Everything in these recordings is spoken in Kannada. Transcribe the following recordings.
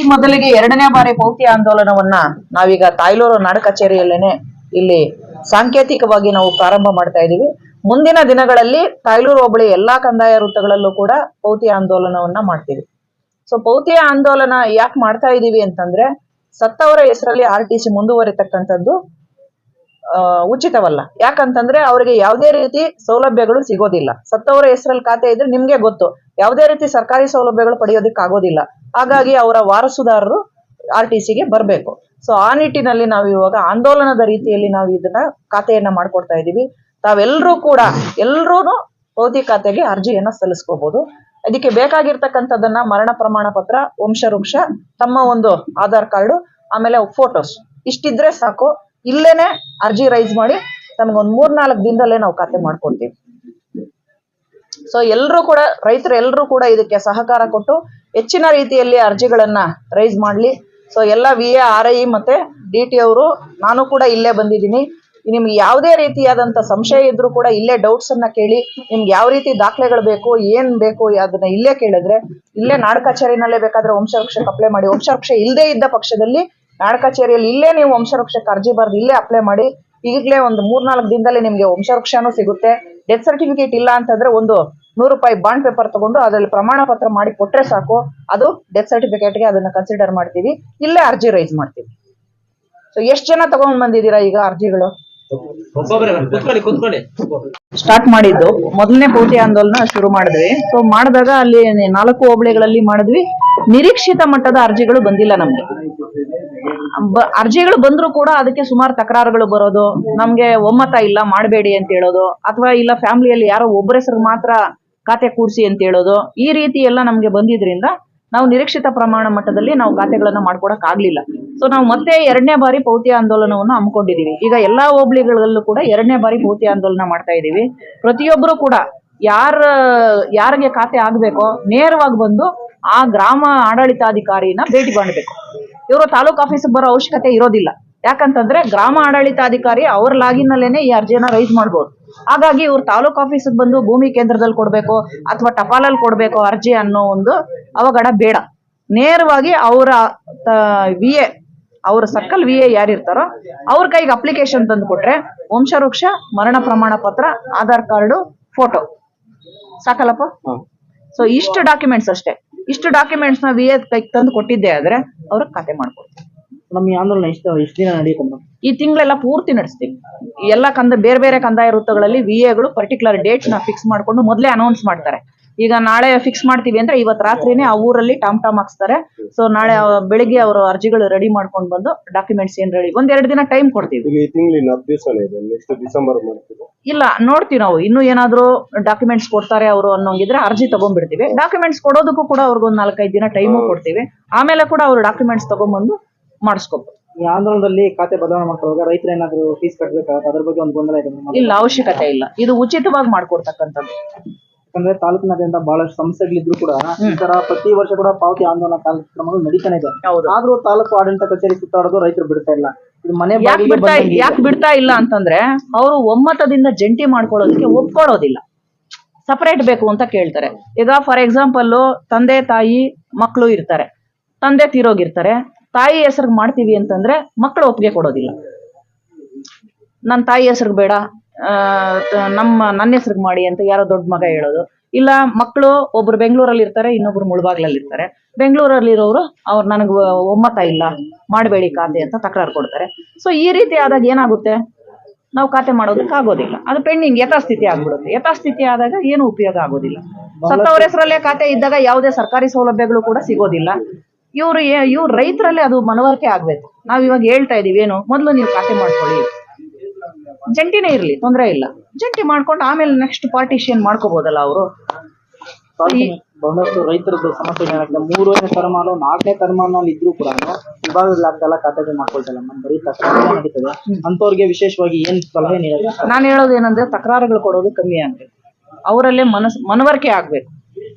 ಈ ಮೊದಲಿಗೆ 2ನೇ ಬಾರಿ ಪೌತಿ ಆಂದೋಲನವನ್ನ ನಾವೀಗ ತಾಯ್ಲೂರು ನಾಡ ಕಚೇರಿಯಲ್ಲೇನೆ ಇಲ್ಲಿ ಸಾಂಕೇತಿಕವಾಗಿ ನಾವು ಪ್ರಾರಂಭ ಮಾಡ್ತಾ ಇದೀವಿ. ಮುಂದಿನ ದಿನಗಳಲ್ಲಿ ತಾಯ್ಲೂರು ಹೋಬಳಿ ಎಲ್ಲಾ ಕಂದಾಯ ವೃತ್ತಗಳಲ್ಲೂ ಕೂಡ ಪೌತಿ ಆಂದೋಲನವನ್ನ ಮಾಡ್ತೀವಿ. ಸೊ ಪೌತಿ ಆಂದೋಲನ ಯಾಕೆ ಮಾಡ್ತಾ ಇದೀವಿ ಅಂತಂದ್ರೆ, ಸತ್ತವರ ಹೆಸರಲ್ಲಿ RTC ಮುಂದುವರಿತಕ್ಕಂಥದ್ದು ಉಚಿತವಲ್ಲ. ಯಾಕಂತಂದ್ರೆ ಅವರಿಗೆ ಯಾವುದೇ ರೀತಿ ಸೌಲಭ್ಯಗಳು ಸಿಗೋದಿಲ್ಲ. ಸತ್ತವರ ಹೆಸರಲ್ಲಿ ಖಾತೆ ಇದ್ರೆ ನಿಮ್ಗೆ ಗೊತ್ತು, ಯಾವುದೇ ರೀತಿ ಸರ್ಕಾರಿ ಸೌಲಭ್ಯಗಳು ಪಡೆಯೋದಕ್ಕೆ ಆಗೋದಿಲ್ಲ. ಹಾಗಾಗಿ ಅವರ ವಾರಸುದಾರರು RTCಗೆ ಬರಬೇಕು. ಸೊ ಆ ನಿಟ್ಟಿನಲ್ಲಿ ನಾವು ಇವಾಗ ಆಂದೋಲನದ ರೀತಿಯಲ್ಲಿ ನಾವು ಇದನ್ನ ಖಾತೆಯನ್ನ ಮಾಡ್ಕೊಡ್ತಾ ಇದೀವಿ. ತಾವೆಲ್ಲರೂ ಕೂಡ ಪೌತಿ ಖಾತೆಗೆ ಅರ್ಜಿಯನ್ನ ಸಲ್ಲಿಸ್ಕೋಬಹುದು. ಇದಕ್ಕೆ ಬೇಕಾಗಿರ್ತಕ್ಕಂಥದ್ದನ್ನ ಮರಣ ಪ್ರಮಾಣ ಪತ್ರ, ವಂಶವೃಕ್ಷ, ತಮ್ಮ ಒಂದು ಆಧಾರ್ ಕಾರ್ಡು, ಆಮೇಲೆ ಫೋಟೋಸ್ ಇಷ್ಟಿದ್ರೆ ಸಾಕು. ಇಲ್ಲೇನೆ ಅರ್ಜಿ ರೈಸ್ ಮಾಡಿ ತಮಗೊಂದು 3-4 ದಿನದಲ್ಲೇ ನಾವು ಖಾತೆ ಮಾಡ್ಕೊಡ್ತೀವಿ. ಸೊ ಎಲ್ಲರೂ ಕೂಡ, ರೈತರು ಎಲ್ಲರೂ ಕೂಡ ಇದಕ್ಕೆ ಸಹಕಾರ ಕೊಟ್ಟು ಹೆಚ್ಚಿನ ರೀತಿಯಲ್ಲಿ ಅರ್ಜಿಗಳನ್ನ ರೈಸ್ ಮಾಡ್ಲಿ. ಸೊ ಎಲ್ಲ VA, RI ಮತ್ತೆ DT ಅವರು, ನಾನು ಕೂಡ ಇಲ್ಲೇ ಬಂದಿದ್ದೀನಿ. ನಿಮ್ಗೆ ಯಾವುದೇ ರೀತಿಯಾದಂತ ಸಂಶಯ ಇದ್ರೂ ಕೂಡ ಇಲ್ಲೇ ಡೌಟ್ಸ್ ಅನ್ನ ಕೇಳಿ. ನಿಮ್ಗೆ ಯಾವ ರೀತಿ ದಾಖಲೆಗಳು ಬೇಕು, ಏನ್ ಬೇಕು ಅದನ್ನ ಇಲ್ಲೇ ಕೇಳಿದ್ರೆ, ಇಲ್ಲೇ ನಾಡ ಕಚೇರಿನಲ್ಲೇ ಬೇಕಾದ್ರೆ ವಂಶವೃಕ್ಷಕ್ಕೆ ಅಪ್ಲೈ ಮಾಡಿ. ವಂಶವೃಕ್ಷ ಇಲ್ಲದೆ ಇದ್ದ ಪಕ್ಷದಲ್ಲಿ ನಾಡ ಕಚೇರಿಯಲ್ಲಿ ಇಲ್ಲೇ ನೀವು ವಂಶವೃಕ್ಷಕ್ಕೆ ಅರ್ಜಿ ಬರೆದು ಇಲ್ಲೇ ಅಪ್ಲೈ ಮಾಡಿ. ಈಗಲೇ ಒಂದು 3-4 ದಿನದಲ್ಲಿ ನಿಮ್ಗೆ ವಂಶವೃಕ್ಷನೂ ಸಿಗುತ್ತೆ. ಡೆತ್ ಸರ್ಟಿಫಿಕೇಟ್ ಇಲ್ಲ ಅಂತಂದ್ರೆ ಒಂದು ₹100 ಬಾಂಡ್ ಪೇಪರ್ ತಗೊಂಡು ಅದರಲ್ಲಿ ಪ್ರಮಾಣ ಪತ್ರ ಮಾಡಿ ಕೊಟ್ರೆ ಸಾಕು. ಅದು ಡೆತ್ ಸರ್ಟಿಫಿಕೇಟ್ಗೆ ಅದನ್ನ ಕನ್ಸಿಡರ್ ಮಾಡ್ತೀವಿ. ಇಲ್ಲೇ ಅರ್ಜಿ ರೈಸ್ ಮಾಡ್ತೀವಿ. ಸೊ ಎಷ್ಟು ಜನ ತಗೊಂಡ್ ಬಂದಿದ್ದೀರಾ ಈಗ ಅರ್ಜಿಗಳು? ಸ್ಟಾರ್ಟ್ ಮಾಡಿದ್ದು ಮೊದಲನೇ ಪೌತಿ ಆಂದೋಲನ ಶುರು ಮಾಡಿದ್ವಿ. ಸೊ ಮಾಡಿದಾಗ ಅಲ್ಲಿ 4 ಹೋಬಳಿಗಳಲ್ಲಿ ಮಾಡಿದ್ವಿ. ನಿರೀಕ್ಷಿತ ಮಟ್ಟದ ಅರ್ಜಿಗಳು ಬಂದಿಲ್ಲ ನಮ್ಗೆ. ಅರ್ಜಿಗಳು ಬಂದ್ರು ಕೂಡ ಅದಕ್ಕೆ ಸುಮಾರು ತಕರಾರುಗಳು ಬರೋದು, ನಮ್ಗೆ ಒಮ್ಮತ ಇಲ್ಲ ಮಾಡಬೇಡಿ ಅಂತ ಹೇಳೋದು, ಅಥವಾ ಇಲ್ಲ ಫ್ಯಾಮಿಲಿಯಲ್ಲಿ ಯಾರೋ ಒಬ್ಬರ ಹೆಸರು ಮಾತ್ರ ಖಾತೆ ಕೂಡಿಸಿ ಅಂತ ಹೇಳೋದು, ಈ ರೀತಿ ಎಲ್ಲ ನಮ್ಗೆ ಬಂದಿದ್ರಿಂದ ನಾವು ನಿರೀಕ್ಷಿತ ಪ್ರಮಾಣ ಮಟ್ಟದಲ್ಲಿ ನಾವು ಖಾತೆಗಳನ್ನ ಮಾಡ್ಕೊಡಕ್ ಆಗ್ಲಿಲ್ಲ. ಸೊ ನಾವು ಮತ್ತೆ 2ನೇ ಬಾರಿ ಪೌತಿ ಆಂದೋಲನವನ್ನು ಹಮ್ಮಿಕೊಂಡಿದೀವಿ. ಈಗ ಎಲ್ಲಾ ಹೋಬಳಿಗಳಲ್ಲೂ ಕೂಡ 2ನೇ ಬಾರಿ ಪೌತಿ ಆಂದೋಲನ ಮಾಡ್ತಾ ಇದೀವಿ. ಪ್ರತಿಯೊಬ್ಬರು ಕೂಡ ಯಾರಿಗೆ ಖಾತೆ ಆಗ್ಬೇಕೋ ನೇರವಾಗಿ ಬಂದು ಆ ಗ್ರಾಮ ಆಡಳಿತಾಧಿಕಾರಿನ ಭೇಟಿ ಮಾಡಬೇಕು. ಇವರು ತಾಲೂಕ್ ಆಫೀಸ್ಗೆ ಬರೋ ಅವಶ್ಯಕತೆ ಇರೋದಿಲ್ಲ. ಯಾಕಂತಂದ್ರೆ ಗ್ರಾಮ ಆಡಳಿತಾಧಿಕಾರಿ ಅವ್ರ ಲಾಗಿನ್ ಅಲ್ಲೇನೆ ಈ ಅರ್ಜಿಯನ್ನ ರೈಸ್ ಮಾಡ್ಬೋದು. ಹಾಗಾಗಿ ಇವ್ರು ತಾಲೂಕ್ ಆಫೀಸ್ಗೆ ಬಂದು ಭೂಮಿ ಕೇಂದ್ರದಲ್ಲಿ ಕೊಡ್ಬೇಕು ಅಥವಾ ಟಪಾಲಲ್ಲಿ ಕೊಡ್ಬೇಕು ಅರ್ಜಿ ಅನ್ನೋ ಒಂದು ಅವಘಡ ಬೇಡ. ನೇರವಾಗಿ ಅವರ VA, ಅವ್ರ ಸರ್ಕಲ್ VA ಯಾರಿರ್ತಾರೋ ಅವ್ರ ಕೈಗೆ ಅಪ್ಲಿಕೇಶನ್ ತಂದು ಕೊಟ್ರೆ ವಂಶವೃಕ್ಷ, ಮರಣ ಪ್ರಮಾಣ ಪತ್ರ, ಆಧಾರ್ ಕಾರ್ಡು, ಫೋಟೋ ಸಾಕಲ್ಲಪ್ಪ. ಸೊ ಇಷ್ಟು ಡಾಕ್ಯುಮೆಂಟ್ಸ್ ಅಷ್ಟೇ. ಇಷ್ಟು ಡಾಕ್ಯುಮೆಂಟ್ಸ್ ನ VA ಕೈಗೆ ತಂದು ಕೊಟ್ಟಿದ್ದೆ ಆದ್ರೆ ಅವ್ರ ಖಾತೆ ಮಾಡ್ಕೊಡ್ತೀವಿ. ನಮ್ಮ ಆಂದೋಲನ ಎಷ್ಟು ದಿನ ನಡೆಯುತ್ತೆ? ಈ ತಿಂಗಳೆಲ್ಲ ಪೂರ್ತಿ ನಡೆಸ್ತೀವಿ. ಎಲ್ಲ ಬೇರೆ ಬೇರೆ ಕಂದಾಯ ವೃತ್ತಗಳಲ್ಲಿ VAಗಳು ಪರ್ಟಿಕ್ಯುಲರ್ ಡೇಟ್ ನ ಫಿಕ್ಸ್ ಮಾಡ್ಕೊಂಡು ಮೊದಲೇ ಅನೌನ್ಸ್ ಮಾಡ್ತಾರೆ. ಈಗ ನಾಳೆ ಫಿಕ್ಸ್ ಮಾಡ್ತೀವಿ ಅಂದ್ರೆ ಇವತ್ತು ರಾತ್ರಿನೇ ಆ ಊರಲ್ಲಿ ಟಾಮ್ ಹಾಕ್ಸ್ತಾರೆ. ಸೊ ನಾಳೆ ಬೆಳಿಗ್ಗೆ ಅವರು ಅರ್ಜಿಗಳು ರೆಡಿ ಮಾಡ್ಕೊಂಡು ಬಂದು ಡಾಕ್ಯುಮೆಂಟ್ಸ್ ಏನ್ ರೆಡಿ 1-2 ದಿನ ಟೈಮ್ ಕೊಡ್ತೀವಿ. ಇಲ್ಲ ನೋಡ್ತೀವಿ ನಾವು, ಇನ್ನೂ ಏನಾದ್ರು ಡಾಕ್ಯುಮೆಂಟ್ಸ್ ಕೊಡ್ತಾರೆ ಅವರು ಅನ್ನೋಂಗಿದ್ರೆ ಅರ್ಜಿ ತಗೊಂಡ್ಬಿಡ್ತೀವಿ. ಡಾಕ್ಯುಮೆಂಟ್ಸ್ ಕೊಡೋದಕ್ಕೂ ಕೂಡ ಅವ್ರಿಗೊಂದು 4-5 ದಿನ ಟೈಮು ಕೊಡ್ತೀವಿ. ಆಮೇಲೆ ಕೂಡ ಅವ್ರು ಡಾಕ್ಯುಮೆಂಟ್ಸ್ ತಗೊಂಡ್ಬಂದು ಮಾಡಿಸ್ಕೋಬಹುದು. ಈ ಆಂದೋಲನದಲ್ಲಿ ಖಾತೆ ಬದಲಾವಣೆ ಮಾಡ್ಕೊಳ್ಳುವಾಗ ರೈತರು ಏನಾದ್ರು ಫೀಸ್ ಕಟ್ಟಬೇಕಾಗುತ್ತೆ? ಅದ್ರ ಬಗ್ಗೆ ಒಂದು ಗೊಂದಲ ಇದೆ? ಇಲ್ಲ, ಅವಶ್ಯಕತೆ ಇಲ್ಲ. ಇದು ಉಚಿತವಾಗಿ ಮಾಡ್ಕೊಡ್ತಕ್ಕಂಥದ್ದು. ಯಾಕಂದ್ರೆ ತಾಲೂಕಿನಾದ್ಯಂತ ಬಹಳಷ್ಟು ಸಮಸ್ಯೆಗಳಿದ್ರು ಕೂಡ ಈ ತರ ಪ್ರತಿ ವರ್ಷ ಕೂಡ ಪಾವತಿ ಆಂದೋಲನ ಕಾರ್ಯಕ್ರಮಗಳು ನಡೀತಾನೆ ಇದೆ. ಆದ್ರೂ ತಾಲೂಕು ಆಡಳಿತ ಕಚೇರಿ ಸುತ್ತಾಡೋದು ರೈತರು ಬಿಡ್ತಾ ಇಲ್ಲ. ಇದು ಮನೆ ಯಾಕೆ ಬಿಡ್ತಾ ಇಲ್ಲ ಅಂತಂದ್ರೆ, ಅವರು ಒಮ್ಮತದಿಂದ ಜಂಟಿ ಮಾಡ್ಕೊಳ್ಳೋದಕ್ಕೆ ಒಪ್ಕೊಳ್ಳೋದಿಲ್ಲ. ಸಪರೇಟ್ ಬೇಕು ಅಂತ ಕೇಳ್ತಾರೆ. ಈಗ ಫಾರ್ ಎಕ್ಸಾಂಪಲ್ ತಂದೆ ತಾಯಿ ಮಕ್ಕಳು ಇರ್ತಾರೆ. ತಂದೆ ತೀರೋಗಿರ್ತಾರೆ, ತಾಯಿ ಹೆಸರಿಗೆ ಮಾಡ್ತೀವಿ ಅಂತಂದ್ರೆ ಮಕ್ಕಳು ಒಪ್ಪಿಗೆ ಕೊಡೋದಿಲ್ಲ. ನನ್ನ ತಾಯಿ ಹೆಸರಿಗೆ ಬೇಡ, ನನ್ನ ಹೆಸರಿಗೆ ಮಾಡಿ ಅಂತ ಯಾರೋ ದೊಡ್ಡ ಮಗ ಹೇಳೋದು. ಇಲ್ಲ ಮಕ್ಕಳು ಒಬ್ರು ಬೆಂಗಳೂರಲ್ಲಿ ಇರ್ತಾರೆ, ಇನ್ನೊಬ್ರು ಮುಳಬಾಗ್ಲಲ್ಲಿ ಇರ್ತಾರೆ. ಬೆಂಗಳೂರಲ್ಲಿ ಇರೋರು ಅವ್ರು ನನಗೆ ಒಮ್ಮತ ಇಲ್ಲ ಮಾಡಬೇಡಿ ಖಾತೆ ಅಂತ ತಕರಾರು ಕೊಡ್ತಾರೆ. ಸೊ ಈ ರೀತಿ ಆದಾಗ ಏನಾಗುತ್ತೆ, ನಾವು ಖಾತೆ ಮಾಡೋದಕ್ಕೆ ಆಗೋದಿಲ್ಲ. ಅದು ಪೆಂಡಿಂಗ್ ಯಥಾಸ್ಥಿತಿ ಆಗ್ಬಿಡುತ್ತೆ. ಯಥಾಸ್ಥಿತಿ ಆದಾಗ ಏನು ಉಪಯೋಗ ಆಗೋದಿಲ್ಲ. ಸತ್ತವರ ಹೆಸರಲ್ಲೇ ಖಾತೆ ಇದ್ದಾಗ ಯಾವುದೇ ಸರ್ಕಾರಿ ಸೌಲಭ್ಯಗಳು ಕೂಡ ಸಿಗೋದಿಲ್ಲ. ಇವ್ರು ರೈತರಲ್ಲೇ ಅದು ಮನವರಿಕೆ ಆಗ್ಬೇಕು. ನಾವ್ ಇವಾಗ ಹೇಳ್ತಾ ಇದೀವಿ, ಏನು ಮೊದಲು ನೀವು ಖಾತೆ ಮಾಡ್ಕೊಳ್ಳಿ, ಜಂಟಿನೇ ಇರ್ಲಿ, ತೊಂದರೆ ಇಲ್ಲ, ಜಂಟಿ ಮಾಡ್ಕೊಂಡು ಆಮೇಲೆ ನೆಕ್ಸ್ಟ್ ಪಾರ್ಟಿಷನ್ ಮಾಡ್ಕೋಬಹುದಲ್ಲ ಅವರು. ಬಹಳಷ್ಟು ರೈತರದ್ದು ಸಮಸ್ಯೆ ಏನಾಗ್ತದೆ, 3ನೇ ತರಮಾನ 4ನೇ ತರಮಾನಲ್ಲಿ ಇದ್ರೂ ಕೂಡ ವಿಭಾಗಗಳಾಗ್ತಲ್ಲ, ಖಾತೆ ಮಾಡ್ಕೊಳ್ತಲ್ಲ, ನಮ್ಮ ಬರೀ ತಕರಾರು ನಡೀತದೆ. ಅಂತವ್ರಿಗೆ ವಿಶೇಷವಾಗಿ ಏನ್ ಸಲಹೆ ನೀಡೋದು? ನಾನು ಹೇಳೋದು ಏನಂದ್ರೆ, ತಕರಾರುಗಳು ಕೊಡೋದು ಕಮ್ಮಿ ಆಗ್ಬೇಕು. ಅವರಲ್ಲೇ ಮನವರಿಕೆ ಆಗ್ಬೇಕು.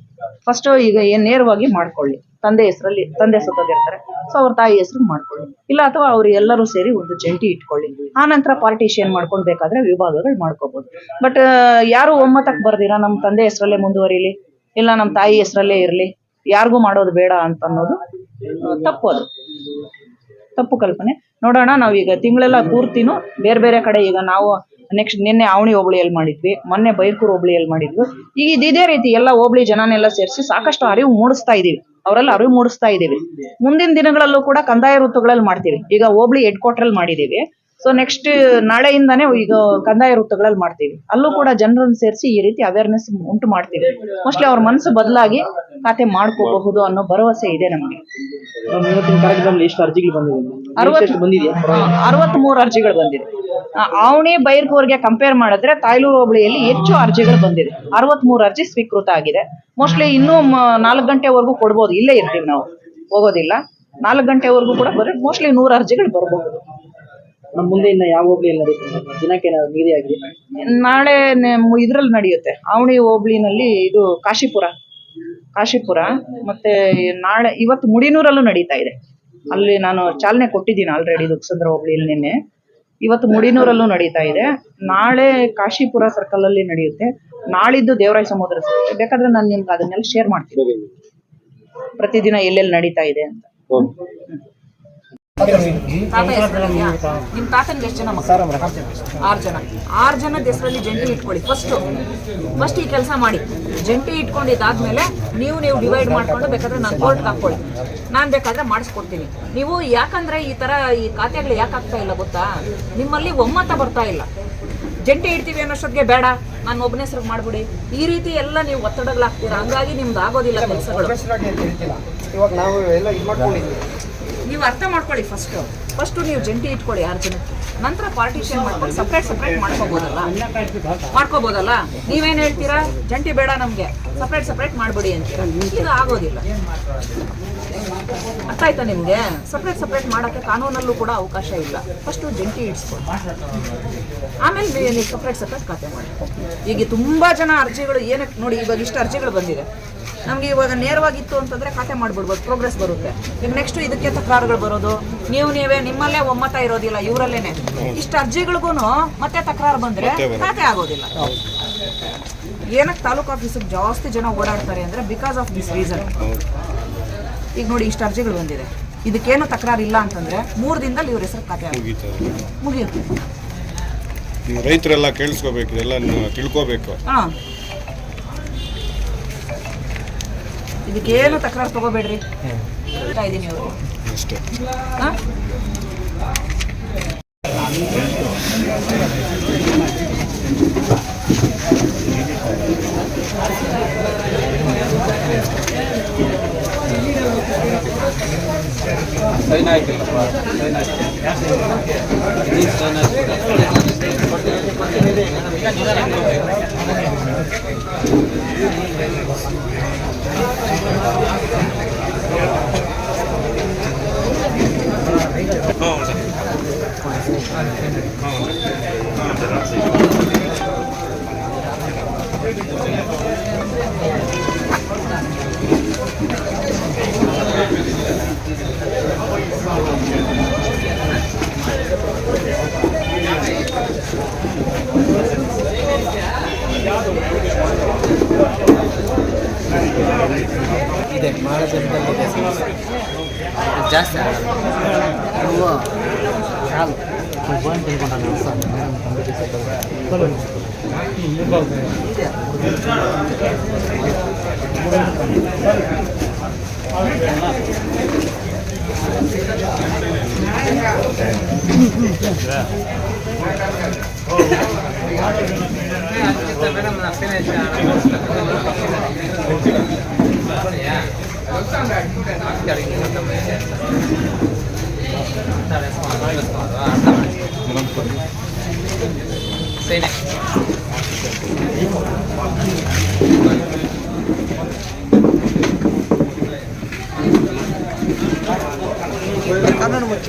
ಫಸ್ಟ್ ಈಗ ನೇರವಾಗಿ ಮಾಡ್ಕೊಳ್ಳಿ. ತಂದೆ ಹೆಸರಲ್ಲಿ, ತಂದೆ ಸತ್ತೋಗಿರ್ತಾರೆ, ಸೊ ಅವ್ರ ತಾಯಿ ಹೆಸರು ಮಾಡ್ಕೊಳ್ಳಿ. ಇಲ್ಲ ಅಥವಾ ಅವ್ರು ಎಲ್ಲರೂ ಸೇರಿ ಒಂದು ಜಂಟಿ ಇಟ್ಕೊಳ್ಳಿ. ಆ ನಂತರ ಪಾರ್ಟಿಷನ್ ಮಾಡ್ಕೊಂಡು ಬೇಕಾದ್ರೆ ವಿಭಾಗಗಳು ಮಾಡ್ಕೋಬಹುದು. ಬಟ್ ಯಾರು ಒಮ್ಮತಕ್ಕೆ ಬರ್ದಿರಾ ನಮ್ಮ ತಂದೆ ಹೆಸರಲ್ಲೇ ಮುಂದುವರಿಲಿ, ಇಲ್ಲ ನಮ್ಮ ತಾಯಿ ಹೆಸರಲ್ಲೇ ಇರ್ಲಿ, ಯಾರಿಗೂ ಮಾಡೋದು ಬೇಡ ಅಂತ ಅನ್ನೋದು ತಪ್ಪು ಅದು, ತಪ್ಪು ಕಲ್ಪನೆ. ನೋಡೋಣ, ನಾವೀಗ ತಿಂಗಳೆಲ್ಲ ಪೂರ್ತಿನೂ ಬೇರೆ ಬೇರೆ ಕಡೆ, ಈಗ ನಾವು ನೆಕ್ಸ್ಟ್ ನಿನ್ನೆ ಆವಣಿ ಹೋಬಳಿಯಲ್ಲಿ ಮಾಡಿದ್ವಿ, ಮೊನ್ನೆ ಬೈರ್ಕೂರು ಹೋಬಳಿಯಲ್ಲಿ ಮಾಡಿದ್ವಿ. ಈಗ ಇದೇ ರೀತಿ ಎಲ್ಲ ಹೋಬಳಿ ಜನನೆಲ್ಲ ಸೇರಿಸಿ ಸಾಕಷ್ಟು ಅರಿವು ಮೂಡಿಸ್ತಾ ಇದೀವಿ, ಅವರೆಲ್ಲ ಅರಿವು ಮೂಡಿಸ್ತಾ ಇದೀವಿ. ಮುಂದಿನ ದಿನಗಳಲ್ಲೂ ಕೂಡ ಕಂದಾಯ ವೃತ್ತಗಳಲ್ಲಿ ಮಾಡ್ತೀವಿ. ಈಗ ಹೋಬಳಿ ಹೆಡ್ ಕ್ವಾರ್ಟರ್ ಮಾಡಿದೀವಿ. ಸೊ ನೆಕ್ಸ್ಟ್ ನಾಳೆಯಿಂದಾನೇ ಈಗ ಕಂದಾಯ ವೃತ್ತಗಳಲ್ಲಿ ಮಾಡ್ತೀವಿ. ಅಲ್ಲೂ ಕೂಡ ಜನರನ್ನು ಸೇರಿಸಿ ಈ ರೀತಿ ಅವೇರ್ನೆಸ್ ಉಂಟು ಮಾಡ್ತೀವಿ. ಮೋಸ್ಟ್ಲಿ ಅವ್ರ ಮನಸ್ಸು ಬದಲಾಗಿ ಖಾತೆ ಮಾಡ್ಕೋಬಹುದು ಅನ್ನೋ ಭರವಸೆ ಇದೆ ನಮಗೆ. ಇವತ್ತಿನ ಕಾರ್ಯಕ್ರಮದಲ್ಲಿ ಎಷ್ಟು ಅರ್ಜಿಗಳು ಬಂದಿದೆ? 63 ಅರ್ಜಿಗಳು ಬಂದಿದೆ. ಆವಣಿ ಬೈರ್ಕೂರ್ಗೆ ಕಂಪೇರ್ ಮಾಡಿದ್ರೆ ತಾಯ್ಲೂರು ಹೋಬಳಿಯಲ್ಲಿ ಹೆಚ್ಚು ಅರ್ಜಿಗಳು ಬಂದಿದೆ. 63 ಅರ್ಜಿ ಸ್ವೀಕೃತ ಆಗಿದೆ. ಮೋಸ್ಟ್ಲಿ ಇನ್ನೂ 4 ಗಂಟೆವರೆಗೂ ಕೊಡ್ಬೋದು. ಇಲ್ಲೇ ಇರ್ತೀವಿ ನಾವು, ಹೋಗೋದಿಲ್ಲ. 4 ಗಂಟೆವರೆಗೂ ಕೂಡ ಬರೀ ಮೋಸ್ಟ್ಲಿ 100 ಅರ್ಜಿಗಳು ಬರ್ಬೋದು. ನಮ್ಮ ಮುಂದೆ ಇನ್ನು ಯಾವ ಹೋಬಳಿಯಲ್ಲಿ ನಡೆಯುತ್ತೆ? ದಿನಕ್ಕೆ ನಿಗದಿ ಆಗಿದೆ. ನಾಳೆ ಇದ್ರಲ್ಲಿ ನಡೆಯುತ್ತೆ, ಆವಣಿ ಹೋಬಳಿನಲ್ಲಿ. ಇದು ಕಾಶಿಪುರ ಮತ್ತೆ ನಾಳೆ ಇವತ್ತು ಮುಡಿನೂರಲ್ಲೂ ನಡೀತಾ ಇದೆ. ಅಲ್ಲಿ ನಾನು ಚಾಲನೆ ಕೊಟ್ಟಿದ್ದೀನಿ ಆಲ್ರೆಡಿ, ದುಕ್ಸಂದ್ರ ಹೋಬಳಿಯಲ್ಲಿ ನಿನ್ನೆ. ಇವತ್ತು ಮುಡಿನೂರಲ್ಲೂ ನಡೀತಾ ಇದೆ. ನಾಳೆ ಕಾಶಿಪುರ ಸರ್ಕಲ್ ಅಲ್ಲಿ ನಡೆಯುತ್ತೆ. ನಾಳಿದ್ದು ದೇವರಾಯ ಸಮುದ್ರ ಸರ್ಕಲ್. ಬೇಕಾದ್ರೆ ನಾನು ನಿಮ್ಗೆ ಅದನ್ನೆಲ್ಲ ಶೇರ್ ಮಾಡ್ತೀನಿ, ಪ್ರತಿದಿನ ಎಲ್ಲೆಲ್ಲಿ ನಡೀತಾ ಇದೆ ಅಂತ. ನಿಮ್ ತಾತನ್ಗೆ ಎಷ್ಟು ಜನ ಮಕ್ಕಳು? 6 ಜನ. 6 ಜನದ ಹೆಸರಲ್ಲಿ ಜಂಟಿ ಇಟ್ಕೊಳ್ಳಿ. ಫಸ್ಟ್ ಈ ಕೆಲಸ ಮಾಡಿ. ಜಂಟಿ ಇಟ್ಕೊಂಡಿದ್ದಾದ್ಮೇಲೆ ನೀವು ಡಿವೈಡ್ ಮಾಡ್ಕೊಂಡು ಬೇಕಾದ್ರೆ ನಾನು ಕೋರ್ಟ್ಗೆ ಹಾಕೊಳ್ಳಿ, ನಾನು ಬೇಕಾದ್ರೆ ಮಾಡಿಸ್ಕೊಡ್ತೀನಿ. ನೀವು ಯಾಕಂದ್ರೆ ಈ ತರ ಈ ಖಾತೆಗಳು ಯಾಕೆ ಆಗ್ತಾ ಇಲ್ಲ ಗೊತ್ತಾ? ನಿಮ್ಮಲ್ಲಿ ಒಮ್ಮತ ಬರ್ತಾ ಇಲ್ಲ. ಜಂಟಿ ಇಡ್ತೀವಿ ಅನ್ನೋಷ್ಟೊತ್ತಿಗೆ ಬೇಡ, ನಾನು ಒಬ್ಬನೇ ಹೆಸರು ಮಾಡ್ಬಿಡಿ, ಈ ರೀತಿ ಎಲ್ಲ ನೀವು ಒತ್ತಡಗಳಾಗ್ತೀರಾ. ಹಂಗಾಗಿ ನಿಮ್ದು ಆಗೋದಿಲ್ಲ ಕೆಲಸಗಳು. ನೀವು ಅರ್ಥ ಮಾಡ್ಕೊಳ್ಳಿ. ಫಸ್ಟ್ ನೀವು ಜಂಟಿ ಇಟ್ಕೊಳ್ಳಿ 6 ಜನಕ್ಕೆ. ನಂತರ ಪಾರ್ಟಿಷನ್ ಮಾಡ್ಕೊಂಡು ಸಪ್ರೇಟ್ ಮಾಡ್ಕೋಬೋದಲ್ಲ. ನೀವೇನು ಹೇಳ್ತೀರಾ? ಜಂಟಿ ಬೇಡ, ನಮಗೆ ಸಪ್ರೇಟ್ ಮಾಡ್ಬಿಡಿ ಅಂತೀರಾ. ಇದು ಆಗೋದಿಲ್ಲ. ಅರ್ಥ ಆಯ್ತಾ ನಿಮ್ಗೆ? ಸಪ್ರೇಟ್ ಮಾಡೋಕ್ಕೆ ಕಾನೂನಲ್ಲೂ ಕೂಡ ಅವಕಾಶ ಇಲ್ಲ. ಫಸ್ಟ್ ಜಂಟಿ ಇಡ್ಸ್ಕೊಳ್ಳಿ, ಆಮೇಲೆ ನೀವು ಸಪ್ರೇಟ್ ಖಾತೆ ಮಾಡಿ. ಈಗ ತುಂಬಾ ಜನ ಅರ್ಜಿಗಳು ಏನಕ್ಕೆ ನೋಡಿ, ಇವಾಗ ಇಷ್ಟು ಅರ್ಜಿಗಳು ಬಂದಿದೆ. ನಮ್ಗೆ ಇವಾಗ ನೇರವಾಗಿತ್ತು ಅಂತಂದ್ರೆ ಖಾತೆ ಮಾಡ್ಬಿಡ್ಬೋದು, ಪ್ರೋಗ್ರೆಸ್ ಬರುತ್ತೆ. ಈಗ ನೆಕ್ಸ್ಟ್ ಇದಕ್ಕೆ ತಕರಾರುಗಳು ಬರೋದು, ನೀವೇ ನಿಮ್ಮಲ್ಲೇ ಒಮ್ಮತ ಇರೋದಿಲ್ಲ, ಇವರಲ್ಲೇನೆ. ಇಷ್ಟು ಅರ್ಜಿಗಳಿಗೂ ಮತ್ತೆ ತಕರಾರು ಬಂದ್ರೆ ಖಾತೆ ಆಗೋದಿಲ್ಲ. ಏನಕ್ಕೆ ತಾಲೂಕು ಆಫೀಸಿಗೆ ಜಾಸ್ತಿ ಜನ ಓಡಾಡ್ತಾರೆ ಅಂದ್ರೆ ಬಿಕಾಸ್ ಆಫ್ ದಿಸ್ ರೀಸನ್. ಈಗ ನೋಡಿ, ಇಷ್ಟು ಅರ್ಜಿಗಳು ಬಂದಿದೆ, ಇದಕ್ಕೇನು ತಕರಾರು ಇಲ್ಲ ಅಂತಂದ್ರೆ 3 ದಿನದಲ್ಲಿ ಇವ್ರ ಹೆಸರು ಖಾತೆ ಮುಗಿಯುತ್ತೆ. ರೈತರೆಲ್ಲ ಕೇಳಿಸ್ಕೋಬೇಕು, ಎಲ್ಲ ತಿಳ್ಕೋಬೇಕು. ಇದಕ್ಕೇನು ತಕರಾರು ತಗೋಬೇಡ್ರಿ, ಹೇಳ್ತಾ ಇದ್ದೀನಿ ಅವರು. ಇದೆ ಮಾಳದಲ್ಲಿ ಜಾಸ್ತಿ ನೀವು ಹಾಲು ಕಾನೂನು ಮುಚ್ಚ